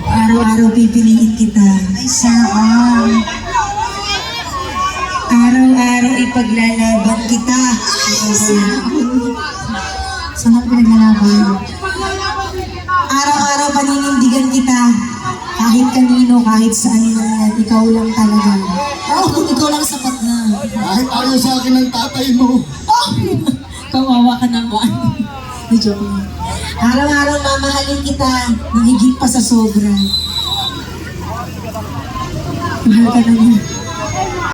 Araw-araw pipiliin kita. Ay, saan? Araw-araw ipaglalaban kita. Ay, saan? Saan ako pinaglalaban? Araw-araw paninindigan kita. Kahit kanino, kahit saan man, ikaw lang talaga. Oh, ikaw lang sapat na. Kahit ayaw sa akin ng tatay mo. Oh, kawawa ka naman. Joke lang. Araw-araw mamahalin kita, higit pa sa sobra. Mahal ka naman.